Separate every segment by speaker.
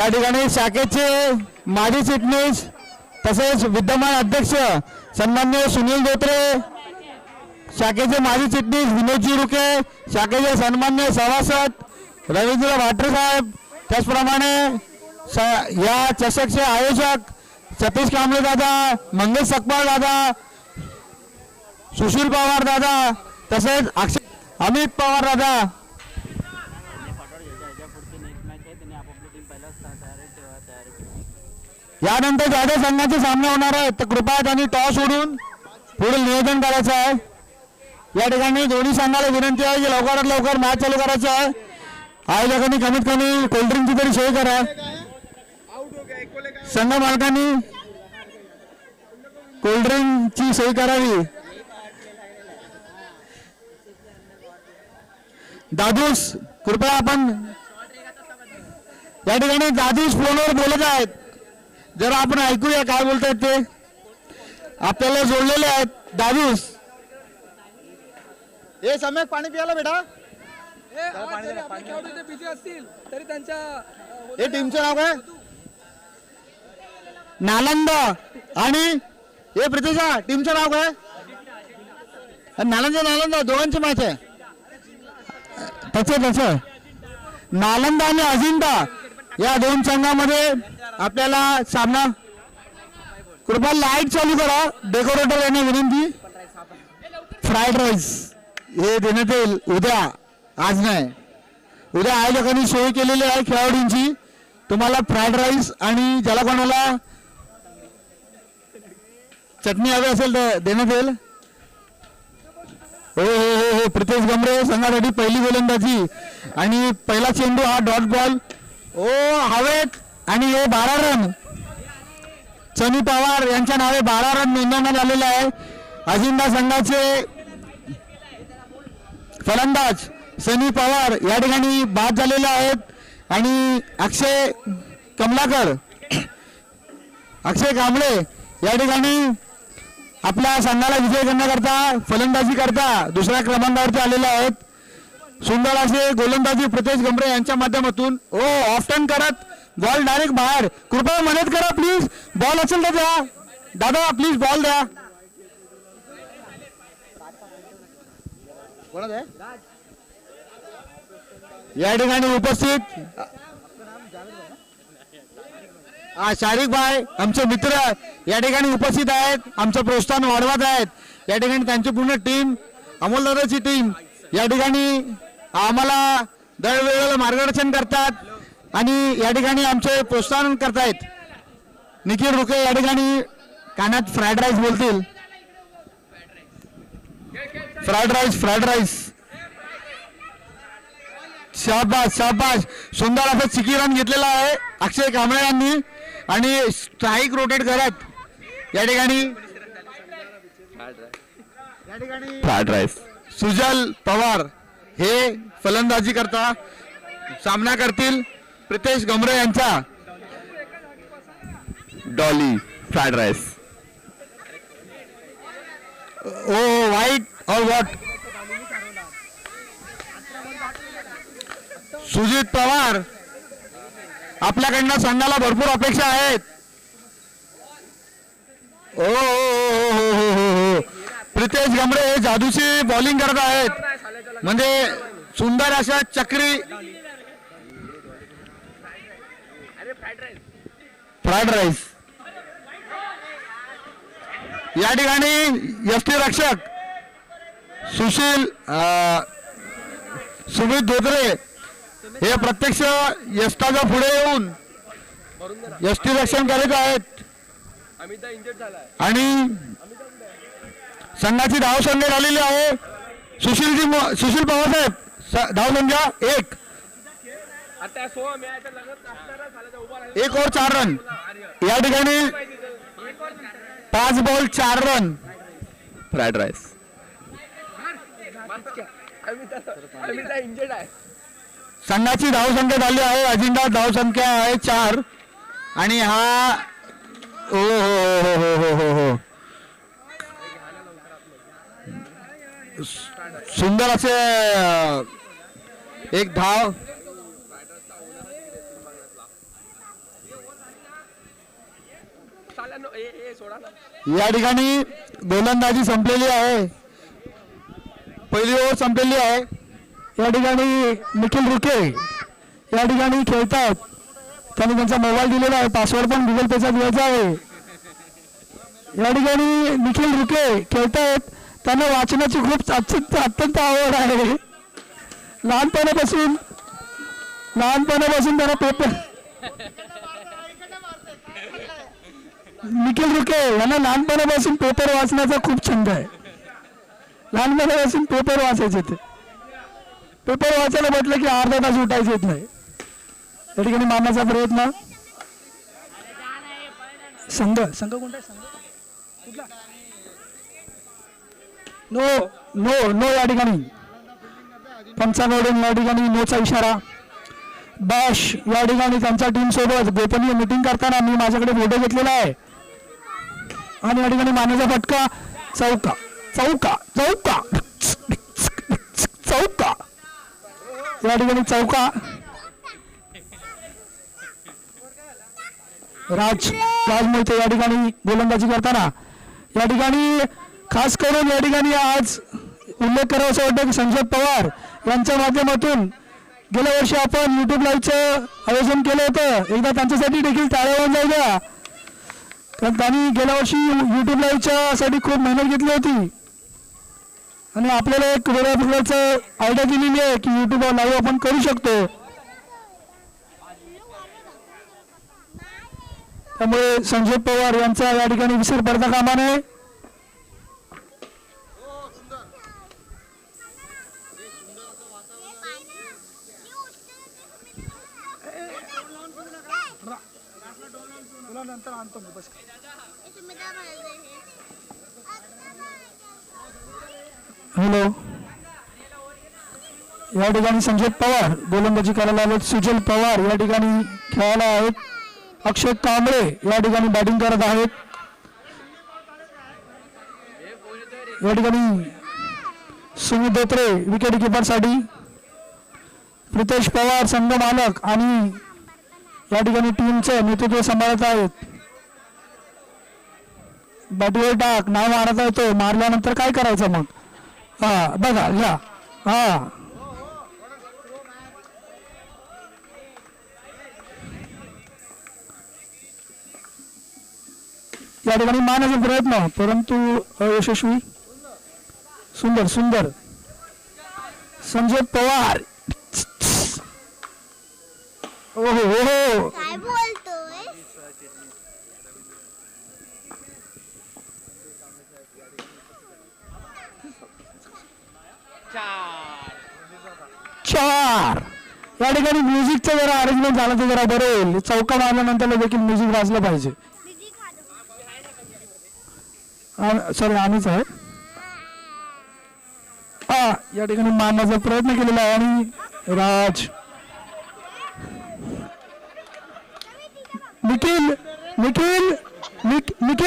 Speaker 1: या ठिकाणी शाखेचे माजी चिटणीस तसेच विद्यमान अध्यक्ष सन्माननीय सुनील धोत्रे, शाखेचे माजी चिटणीस विनोदजी रुके, शाखेचे सन्माननीय सभासद रवींद्र भाटरे साहेब, त्याचप्रमाणे या चषकचे आयोजक सतीश कांबळे दादा, मंगेश सकपाळ दादा, सुशील पवार दादा तसेच अमित पवार दादा। यानंतर ज्यादा संघाचे सामने होणार आहेत तर कृपया त्यांनी टॉस उडून पुढील नियोजन करायचं आहे। या ठिकाणी दोन्ही संघाला विनंती आहे की लवकरात लवकर मॅच चालू करायची आहे। आयोजकांनी कमीत कमी कोल्ड्रिंकची तरी सोय करा। संघ मालकांनी कोल्ड्रिंकची सोय करावी। दादूस कृपया आपण या ठिकाणी दादूस फोनवर बोलत आहेत, जरा आपण ऐकूया काय बोलतायत ते। आपल्याला जोडलेले आहेत दादूस।
Speaker 2: हे सम्यक पाणी पियाला बेटा।
Speaker 3: बिझी असतील तरी त्यांच्या
Speaker 2: हे टीमचं नाव काय?
Speaker 1: नालंदा
Speaker 2: आणि हे प्रितेशा टीमचं नाव काय? नालंदा दोघांची मॅच आहे।
Speaker 1: त्याचं नालंदा आणि अजिंठा या दोन संघामध्ये आपल्याला सामना। कृपया लाईट चालू करा, डेकोरेटर यांना विनंती। फ्राईड राईस हे देण्यात येईल उद्या, आज नाही उद्या। आयोजकांनी सोय केलेली आहे खेळाडूंची, तुम्हाला फ्राईड राईस आणि ज्याला कोणाला चटणी हवी असेल तर देण्यात येईल। हो हो हो हो प्रितेश गमरे संघासाठी पहिली गोलंदाजी आणि पहिला चेंडू हा डॉट बॉल ओ हवेत आणि हे 12 रन सनी पवार यांच्या नावे 12 रन नोंदवण्यात आलेले आहे। अजिंठा संघाचे फलंदाज सनी पवार या ठिकाणी बाद झालेले आहेत आणि अक्षय कांबळे या ठिकाणी आपल्या संघाला विजय करण्याकरता फलंदाजी करता दुसऱ्या क्रमांकावरती आलेले आहेत। सुंदर असे गोलंदाजी प्रितेश गमरे यांच्या माध्यमातून ओ ऑफ टर्न करत बॉल डायरेक्ट बाहेर। कृपया मदत करा प्लीज, बॉल असेल तर द्या दादा, प्लीज बॉल द्या। या ठिकाणी उपस्थित शारिक भाई आमचे मित्र या ठिकाणी उपस्थित आहेत, आमचं प्रोत्साहन वाढवत आहेत। या ठिकाणी त्यांची पूर्ण टीम, अमोल दादाची टीम या ठिकाणी आम्हाला दरवेळेला मार्गदर्शन करतात आणि या ठिकाणी आमचे प्रोत्साहन करतायत। निखिल रुके या ठिकाणी कानात फ्राईड राईस बोलतील। फ्राईड राईस शाबाश शाबाश। सुंदर असं चिकी रन घेतलेला आहे अक्षय कांबळे यांनी आणि स्ट्राईक रोटेट करत या ठिकाणी फ्राईड राईस। सुजल पवार हे फलंदाजी करता सामना करतील प्रितेश गमरे यांचा। डॉली फ्राईड राईस ओ व्हाईट और व्हॉट। सुजित पवार आपल्याकडनं संघाला भरपूर अपेक्षा आहेत। ओ हो प्रितेश गमरे हे जादूची बॉलिंग करत आहेत, म्हणजे सुंदर अशा चक्री फ्राईड राईस। या ठिकाणी यष्टीरक्षक सुमित धोत्रे हे प्रत्यक्ष यष्टाच्या पुढे येऊन यष्टीरक्षण करीत आहेत आणि संघाची धावसंख्या झालेली आहे। सुशील पवार साहेब धावसंख्या 1 और 4 रन। या ठिकाणी 5 बॉल 4 रन फ्राईड राईस। संघाची धावसंख्या झाली आहे, अजिंठा धावसंख्या आहे 4 आणि हा ओ हो हो हो हो हो सुंदर असे एक धाव
Speaker 3: सोडा ना.
Speaker 1: या ठिकाणी गोलंदाजी संपलेली आहे. पहिली ओव्हर संपलेली आहे. या ठिकाणी निखिल रुके या ठिकाणी खेळतात. त्यांनी त्यांचा मोबाईल दिलेला आहे. पासवर्ड पण गुगल पेचा द्यायचा आहे. या ठिकाणी निखिल रुके खेळतायत. त्यांना वाचनाची खूप अत्यंत आवड आहे. लहानपणापासून त्यांना पेपर निखिल रुके यांना लहानपणापासून पेपर वाचण्याचा खूप छंद आहे. लहानपणापासून पेपर वाचायचे ते. पेपर वाचायला म्हटलं की अर्धा तास उठायचे येत नाही. या ठिकाणी मारण्याचा प्रयत्न. संघ कोणता आहे? कुठला? नो या ठिकाणी पंचांकडून या ठिकाणी नोचा इशारा. बॅश या ठिकाणी त्यांच्या टीम सोबत गोपनीय मीटिंग करताना मी माझ्याकडे फोटो घेतलेला आहे. आणि या ठिकाणी मारण्याचा फटका. चौका या ठिकाणी चौका. राज मोहिते या ठिकाणी गोलंदाजी करताना. या ठिकाणी खास करून या ठिकाणी आज उल्लेख करावासा वाटतं की संजय पवार यांच्या माध्यमातून गेल्या वर्षी आपण युट्यूब लाईव्हचं आयोजन केलं होतं. एकदा त्यांच्यासाठी देखील टाळ्या होऊन जाऊ द्या. कारण त्यांनी गेल्या वर्षी युट्यूब लाईव्हच्या साठी खूप मेहनत घेतली होती आणि आपल्याला एक वेगळ्या प्रकारचं आयडिया दिलेली आहे की युट्यूब लाईव्ह आपण करू शकतो. त्यामुळे संजय पवार यांचा या ठिकाणी विसर पडता कामा नये. हॅलो. या ठिकाणी संजय पवार गोलंदाजी करायला आले. सुजल पवार या ठिकाणी खेळायला आहेत. अक्षय कांबळे या ठिकाणी बॅटिंग करत आहेत. या ठिकाणी सुमित धोत्रे विकेट किपर साठी. प्रितेश पवार संघ मालक आणि या ठिकाणी टीमचं नेतृत्व सांभाळत आहेत. बॅटवर टाक नाव मारता येतो. मारल्यानंतर काय करायचं मग? हा बघा घ्या. हा या ठिकाणी मारण्याचा प्रयत्न परंतु अयशस्वी. सुंदर संजय पवार. ओहो
Speaker 4: काय बोलतोय?
Speaker 1: चार. या ठिकाणी म्युझिकचं जरा अरेंजमेंट झालं तर जरा बरं होईल. चौका मारल्यानंतर देखील म्युझिक वाजलं पाहिजे. सॉरी आम्हीच आहे. हा या ठिकाणी मारण्याचा प्रयत्न केलेला आहे आणि राज निखिल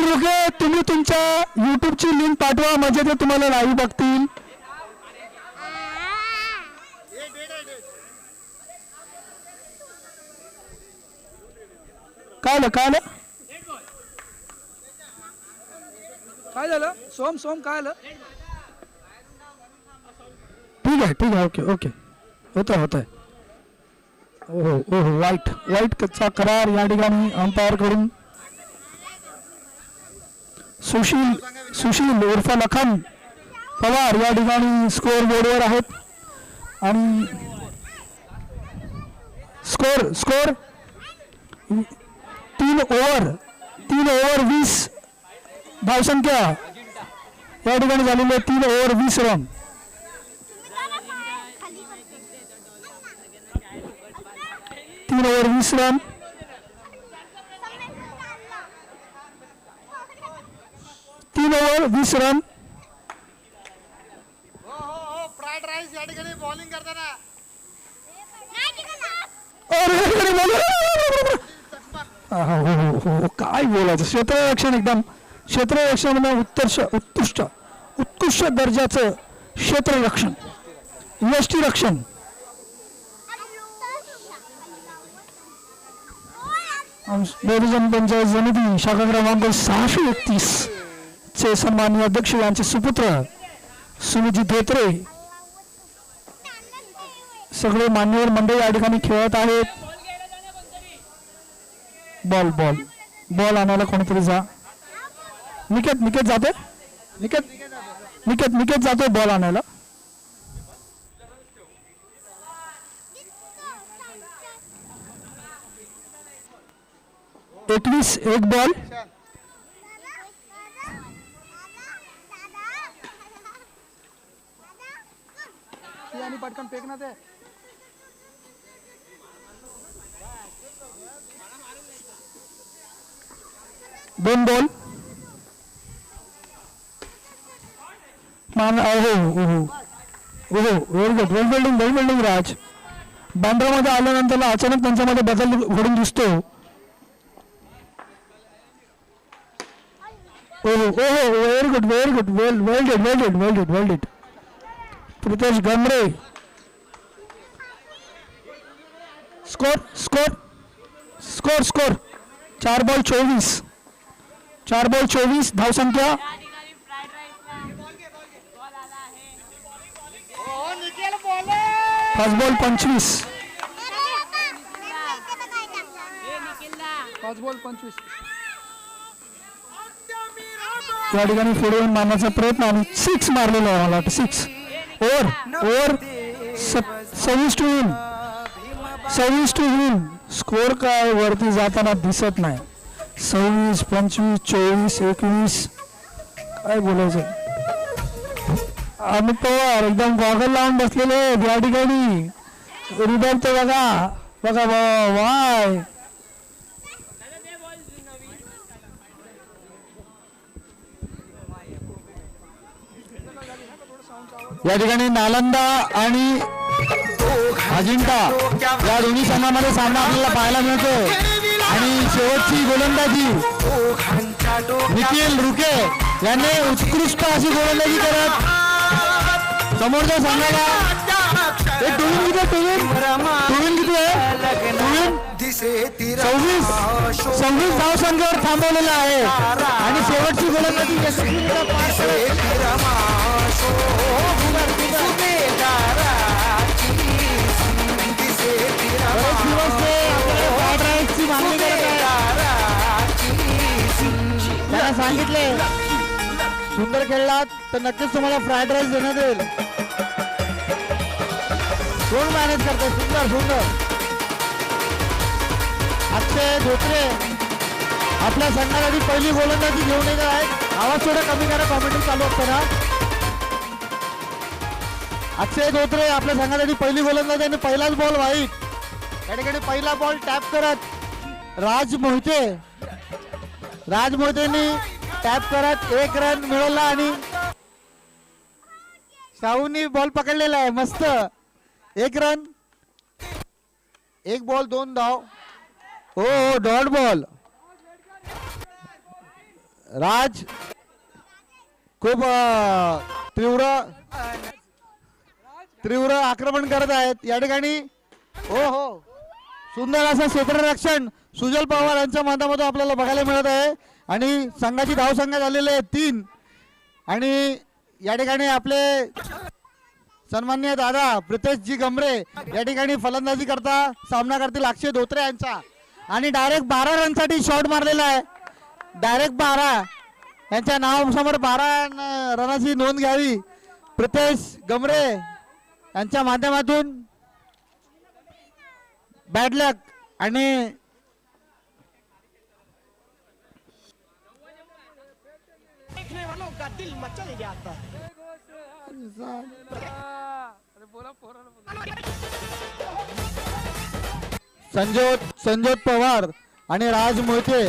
Speaker 1: रुके तुम्ही तुमच्या युट्यूबची लिंक पाठवा म्हणजे ते तुम्हाला लाईव्ह बघतील. काय
Speaker 3: झालं सोम काय आलं?
Speaker 1: ठीक आहे ओके होतंय. ओहो वाईट कच्चा करार या ठिकाणी अंपायर कडून. सुशील उर्फ लखन पवार या ठिकाणी स्कोअर बोर्डवर आहेत आणि स्कोअर 3 ओव्हर 20 धावसंख्या या ठिकाणी झालेली आहे. 3 ओव्हर 20 रन. तीन ओव्हर 20 रन.
Speaker 2: फ्राईड राईस या ठिकाणी बॉलिंग करताना
Speaker 1: काय बोलायचं. क्षेत्ररक्षण एकदम उत्कृष्ट दर्जाचं क्षेत्ररक्षण यष्टीरक्षण.
Speaker 3: बहुजन पंचायत समिती शाखा क्रमांक 631 चे सन्माननीय अध्यक्ष यांचे सुपुत्र सुनिजी धोत्रे सगळे मान्यवर मंडळी या ठिकाणी खेळत आहेत. बॉल बॉल बॉल आणायला कोणीतरी जा. निकेत जाते निकेत जातो बॉल आणायला. एक बॉल आणि पटकन फेकना ते. दोन बॉल मान. वेल बिल्डिंग राज. बांद्रामध्ये आल्यानंतर अचानक त्यांच्यामध्ये बदल घडून दिसतो. Very good well did. Pritesh Gamre. Score 4 ball 24 धाव संख्या.
Speaker 2: निखिल बोले
Speaker 3: 5 बॉल 25. 5 बॉल 25. या ठिकाणी पुढे येऊन मारण्याचा प्रयत्न आणि 6 मारलेला आहे. मला वाटतं 6 ओव्हर 26 टू विन. स्कोर काय वरती जाताना दिसत नाही. 26 25 24 21 काय बोलायचं. अमित पवार एकदम गॉगल लावून बसलेले या ठिकाणी. हृदय ते बघा वाय.
Speaker 1: या ठिकाणी नालंदा आणि अजिंठा या दोन्ही संघामध्ये सामना आपल्याला पाहायला मिळतो. आणि शेवटची गोलंदाजी निखिल रुके यांनी उत्कृष्ट अशी गोलंदाजी करत समोरच्या संघाला एक टोविन किती आहे 26 धाव संख्येवर थांबवलेला आहे. आणि शेवटची गोलंदाजी त्यांना सांगितले सुंदर खेळलात तर नक्कीच तुम्हाला फ्राईड राईस देण्यात येईल. कोण मॅनेज करते सुंदर. अक्षय धोत्रे आपल्या संघासाठी पहिली गोलंदाजी घेऊन येत आहेत. आवाज थोडा कमी करा कॉमेंट्री चालू असताना. अक्षय धोत्रे आपल्या संघासाठी पहिली गोलंदाजी आणि पहिलाच बॉल वाईट. या ठिकाणी पहिला बॉल टॅप करत राज मोहितेंनी टॅप करत 1 रन मिळवला. आणि शाहूनी बॉल पकडलेला आहे मस्त. 1 रन 1 बॉल 2 धाव. हो डॉट बॉल. राज खूप तीव्र आक्रमण करत आहेत या ठिकाणी. हो सुंदर असं क्षेत्ररक्षण सुजल पवार यांच्या माध्यमातून आपल्याला बघायला मिळत आहे. आणि संघाची धावसंख्या झालेली आहे 3. आणि या ठिकाणी आपले सन्माननीय दादा प्रितेशजी गमरे या ठिकाणी फलंदाजी करता सामना करतील अक्षय धोत्रे यांचा. आणि डायरेक्ट 12 रनसाठी शॉट मारलेला आहे. डायरेक्ट 12 यांच्या नावासमोर 12 रनाची नोंद घ्यावी प्रितेश गमरे यांच्या माध्यमातून. बॅड लक. आणि संजोत पवार आणि राज मोहिते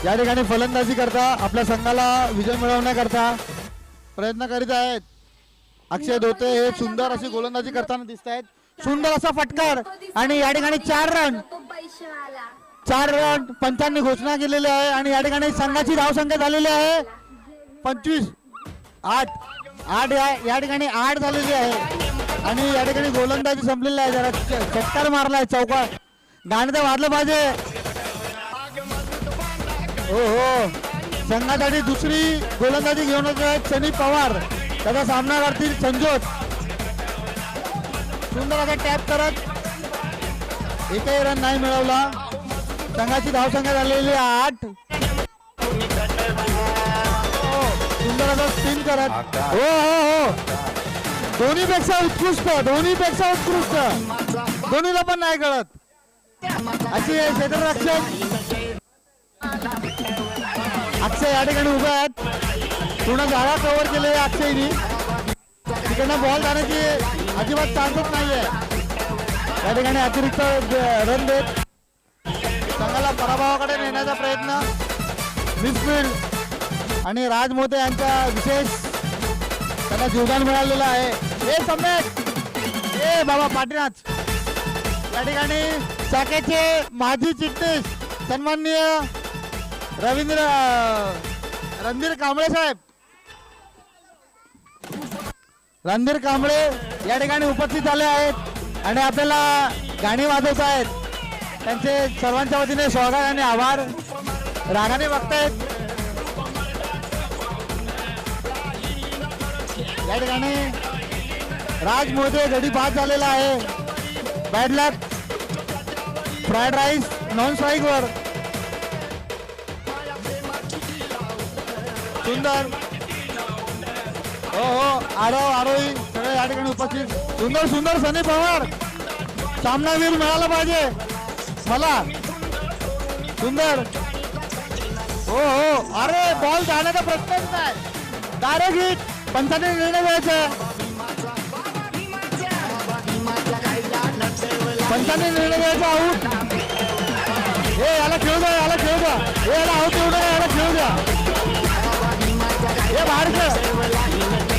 Speaker 1: या ठिकाणी फलंदाजी करता आपल्या संघाला विजय मिळवण्याकरता प्रयत्न करीत आहेत. अक्षय धोत्रे हे सुंदर अशी गोलंदाजी करताना दिसत आहेत. सुंदर असा फटकार. आणि या ठिकाणी 4 रन पंचांनी घोषणा केलेली आहे. आणि या ठिकाणी संघाची धावसंख्या झालेली आहे 25 8 या ठिकाणी 8 झालेली आहे. आणि या ठिकाणी गोलंदाजी संपलेली आहे. जरा षटकार मारलाय चौकार. गाणं तर वाजलं पाहिजे. हो संघासाठी दुसरी गोलंदाजी घेऊन येत आहेत सनी पवार. त्याचा सामना करतील संजोत. सुंदर असा टॅप करत एकही रन नाही मिळवला. संघाची धावसंख्या झालेली 8. सुंदर असा स्पिन करत हो दोन्हीपेक्षा उत्कृष्ट दोन्हीला पण नाही कळत अशी क्षेत्ररक्षक अक्षय या ठिकाणी उभे आहेत. पूर्ण जागा कव्हर केले अक्षयनी. तिकडनं बॉल जाण्याची अजिबात चान्सच नाहीये. या ठिकाणी अतिरिक्त रन देत संघाला पराभवाकडे नेण्याचा प्रयत्न मिडफील्ड आणि राज मोते यांच्या विशेष त्यांना योगदान मिळालेलं आहे. हे सम्यक ए बाबा पाटीनाथ. या ठिकाणी शाखेचे माजी चिटणीस सन्माननीय रणधीर कांबळे साहेब रणधीर कांबळे या ठिकाणी उपस्थित झाले आहेत आणि आपल्याला गाणी वाजवत आहेत. त्यांचे सर्वांच्या वतीने स्वागत आणि आभार. रागाने बघतायत. या ठिकाणी राज मोदे गडी बाद झालेला आहे. बॅड लक. फ्राईड राईस नॉन स्ट्राईक वर. सुंदर हो आरोही सगळे या ठिकाणी उपस्थित. सुंदर सनी पवार सामनावीर मिळाला पाहिजे मला. सुंदर हो अरे बॉल जाण्याचा प्रश्नच नाही. Direct hit. पंचाने निर्णय घ्यायचा. पंचाने निर्णय घ्यायचा. आऊट. हे याला खेळू द्या हे याला आऊट येऊ द्या. याला खेळू द्या. हे बाहेर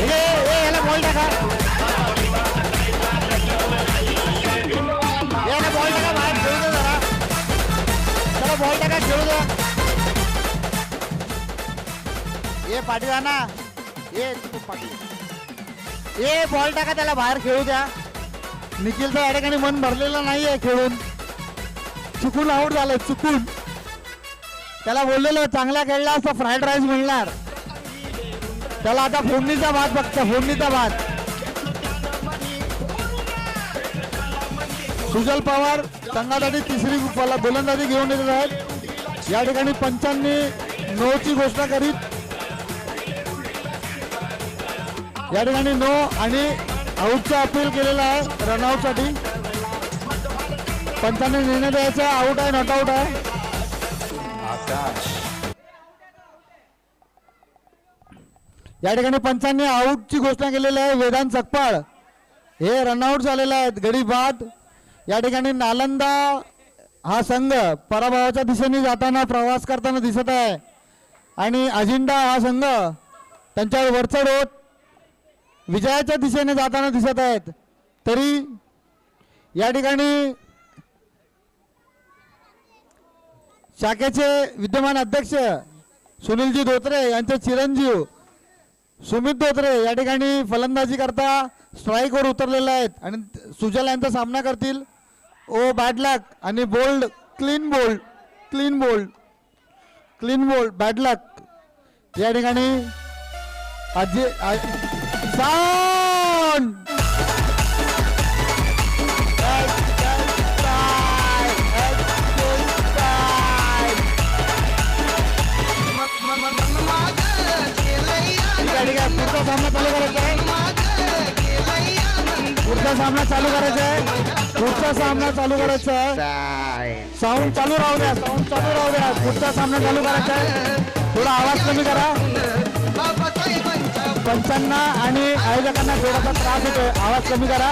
Speaker 1: याला बॉल टाका. याला बॉल टाका. बाहेर खेळू द्या जरा. चला बॉल टाका खेळू द्या. ये पाठी जा ना. ये बॉल टाका त्याला बाहेर खेळू द्या. निखिलचं या ठिकाणी मन भरलेलं नाहीये खेळून. चुकून आऊट झालं चुकून. त्याला बोललेलं चांगला खेळला असता फ्राईड राईस मिळणार. त्याला आता फोडणीचा भात बघता. फोडणीचा भात. सुजल पवार संघासाठी तिसरी गोलंदाजी घेऊन येत आहेत. या ठिकाणी पंचांनी नो ची घोषणा करीत या ठिकाणी नो आणि आऊटचा अपील केलेला आहे. रनआउट साठी पंचांनी निर्णय द्यायचा. आऊट आहे नॉट आऊट आहे. या ठिकाणी पंचांनी आऊटची घोषणा केलेली आहे. वेदांत सकपाळ हे रनआउट झालेले आहेत. गडी बाद. या ठिकाणी नालंदा हा संघ पराभवाच्या दिशेने जाताना प्रवास करताना दिसत आहे आणि अजिंठा हा संघ त्यांच्यावर वरचढ होत विजयाच्या दिशेने जाताना दिसत आहेत. तरी या ठिकाणी शाखेचे विद्यमान अध्यक्ष सुनीलजी धोत्रे यांचे चिरंजीव सुमित धोत्रे या ठिकाणी फलंदाजी करता स्ट्राईक वर उतरलेले आहेत आणि सुजल यांचा सामना करतील. ओ बॅड लक आणि बोल्ड क्लीन बोल्ड बॅड लक. या ठिकाणी साऊंड पुढचा सामना चालू करायचा आहे. पुढचा सामना चालू करायचा आहे. साऊंड चालू राहू द्या. पुढचा सामना चालू करायचा आहे. थोडा आवाज कमी करा. पंचांना आणि आयोजकांना थोडासा त्रास होतोय. आवाज कमी करा.